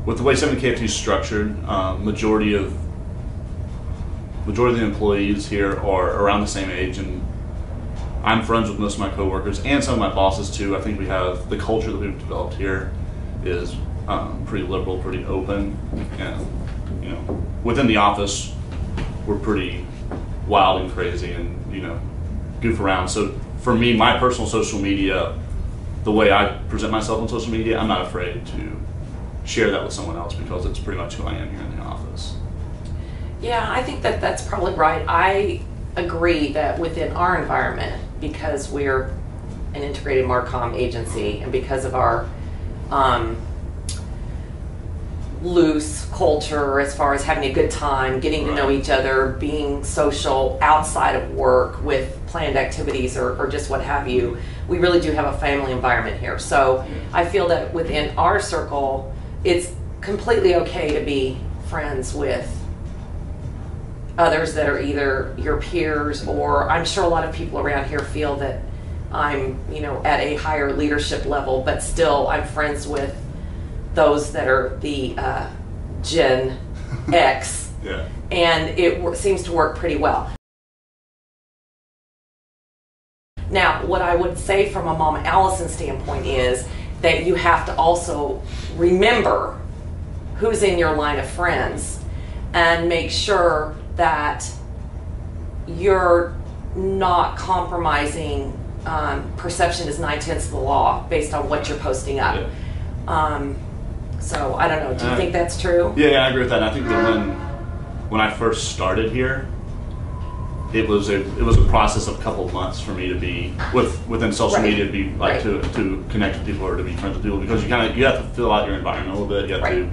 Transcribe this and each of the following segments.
with the way 70KFT is structured, majority of the employees here are around the same age, and I'm friends with most of my coworkers and some of my bosses too. I think we have the culture that we've developed here is pretty liberal, pretty open, and within the office we're pretty wild and crazy and goof around. So for me, my personal social media, the way I present myself on social media, I'm not afraid to share that with someone else because it's pretty much who I am here in the office. Yeah, I think that that's probably right. I agree that within our environment, because we're an integrated Marcom agency and because of our loose culture as far as having a good time, getting to know each other, being social outside of work with planned activities or just what have you, we really do have a family environment here. So I feel that within our circle, it's completely okay to be friends with others that are either your peers, or I'm sure a lot of people around here feel that I'm, at a higher leadership level, but still I'm friends with those that are the Gen X, Yeah. And it seems to work pretty well. Now, what I would say from a Mama Allison standpoint is that you have to also remember who's in your line of friends and make sure that you're not compromising. Perception is 9/10 of the law based on what you're posting up. Yeah. So I don't know. Do you think that's true? Yeah, I agree with that. And I think that when I first started here, it was a process of a couple of months for me to be within social media to be like to connect with people or to be friends with people, because you have to fill out your environment a little bit. You have to.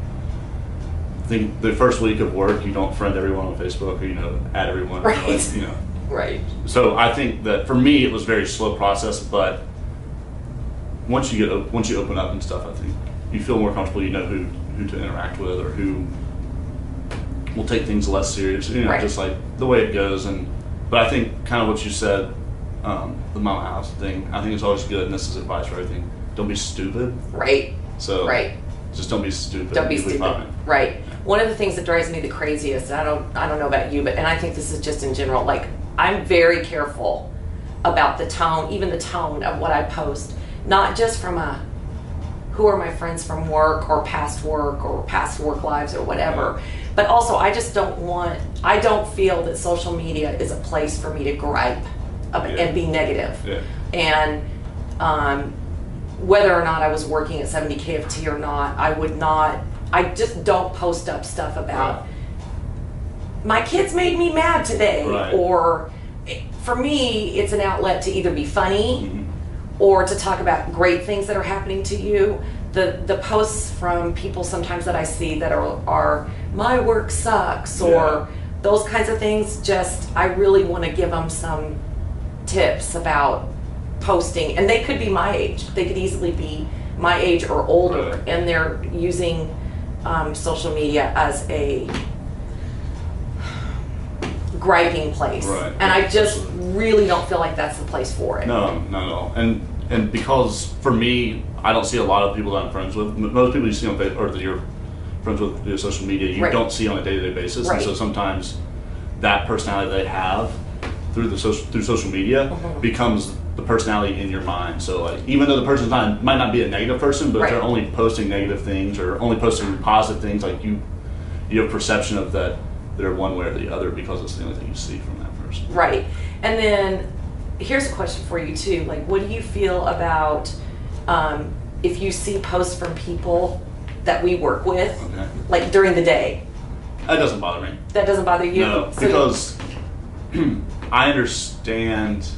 I think the first week of work, you don't friend everyone on Facebook or add everyone. Right. So I think that for me it was a very slow process, but once you open up and stuff, I think you feel more comfortable. You know who to interact with or who will take things less serious. Just like the way it goes. But I think kind of what you said, the Mama Allison thing, I think it's always good, and this is advice for everything. Don't be stupid. Right. So just don't be stupid. Don't be stupid. Right. One of the things that drives me the craziest, I don't know about you, and I think this is just in general, like I'm very careful about the tone, even the tone of what I post, not just from who are my friends from work or past work lives or whatever, but also I don't feel that social media is a place for me to gripe and be negative. Yeah. And whether or not I was working at 70KFT or not, I just don't post up stuff about my kids made me mad today, or for me it's an outlet to either be funny or to talk about great things that are happening to you. The posts from people sometimes that I see that are my work sucks or those kinds of things, just I really want to give them some tips about posting, and they could be my age, they could easily be my age or older, and they're using social media as a griping place, and I just really don't feel like that's the place for it. No, not at all. And because for me, I don't see a lot of people that I'm friends with. Most people you see on Facebook, or that you're friends with via social media, you don't see on a day-to-day basis, and so sometimes that personality they have through social media becomes the personality in your mind. So like, even though the person might not be a negative person, but if they're only posting negative things or only posting positive things, like you have perception of that they're one way or the other because it's the only thing you see from that person. Right. And then here's a question for you too. Like, what do you feel about if you see posts from people that we work with, like during the day? That doesn't bother me. That doesn't bother you? No, because I understand.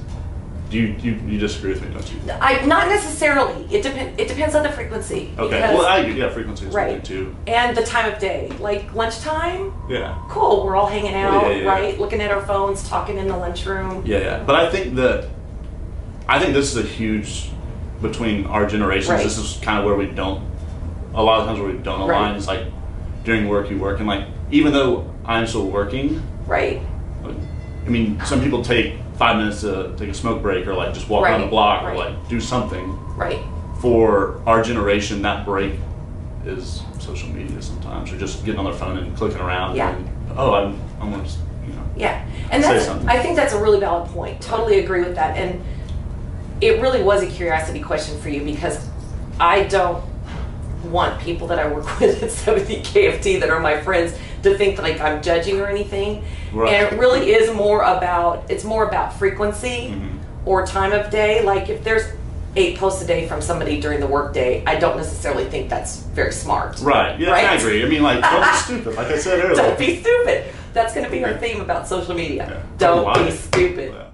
Do you disagree with me, don't you? Not necessarily. It depends on the frequency. Okay. Well, frequency is right too. And the time of day. Like lunchtime. Yeah. Cool. We're all hanging out, right? Looking at our phones, talking in the lunchroom. Yeah. But I think this is a huge between our generations. This is kind of where a lot of times where we don't align. It's like during work you work, and like even though I'm still working. Right. I mean, some people take 5 minutes to take a smoke break or like just walk around the block or like do something. Right. For our generation, that break is social media sometimes, or just getting on their phone and clicking around. Yeah. And I'm going to, Yeah, and say that's, something. I think that's a really valid point. Totally agree with that. And it really was a curiosity question for you, because I don't want people that I work with at 70 KFT that are my friends to think that, like, I'm judging or anything. Right. And it really is more about, it's more about frequency or time of day. Like, if there's 8 posts a day from somebody during the workday, I don't necessarily think that's very smart. Right. Yeah, Right? I agree. I mean, like, don't be stupid. Like I said earlier. Don't be stupid. That's going to be our theme about social media. Yeah. Don't Why? be stupid. Yeah.